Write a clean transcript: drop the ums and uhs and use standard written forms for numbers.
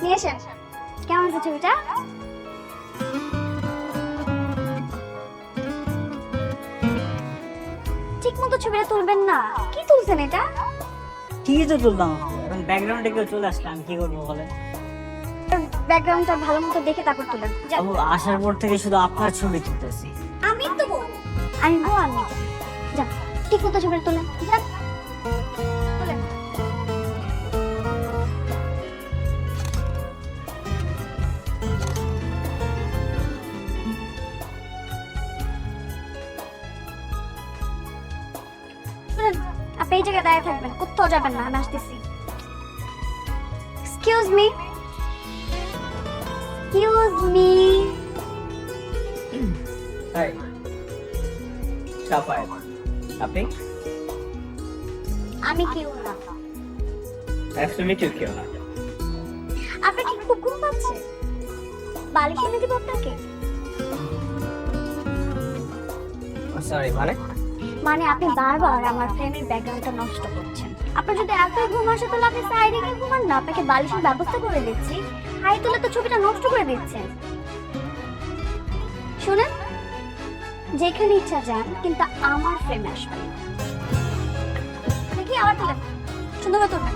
নিয়ে এসেন। কেমন আছে ছবিটা? ঠিক মতো ছবিটা তুলবেন না। কি তুলছেন এটা? ঠিকই তো তুললাম, এখন ব্যাকগ্রাউন্ডে কেউ চলে আসলে আমি কি করবো বলেন? ব্যাকগ্রাউন্ডটা ভালো মতো দেখে তারপর তুলেন। যান। আবু আসার পর থেকে শুধু আপনার ছবি তুলতেছি। আমি তো বউ। আমি বউ আননি। যান, ঠিক মতো ছবিটা তুলেন। যান, তুলেন। শুনেন, আপনি এই জায়গায় দাঁড়িয়ে থাকবেন, কোথাও যাবেন না, আমি আসতেছি। Excuse me, excuse me. Hi সাফায়, আপনি? আমি কেউ না। Nice to meet you. কেউ না। আপনার কি খুব ঘুম পাচ্ছে? বালিশ এনে দিব আপনাকে? সরি, মানে? মানে আপনি বারবার আমার ফ্রেমের ব্যাকগ্রাউন্ডটা নষ্ট করছেন। আপনার যদি এতই ঘুম আসে তাহলে আপনি সাইডে গিয়ে ঘুমান না, আপনাকে বালিশের ব্যবস্থা করে দিচ্ছি। হাই তুলে তো ছবিটা নষ্ট করে দিচ্ছেন। শুনেন, যেখানে ইচ্ছা যান, কিন্তু আমার ফ্রেমে আসবেন। দেখি আবার তুলেন, সুন্দর করে তুলবেন।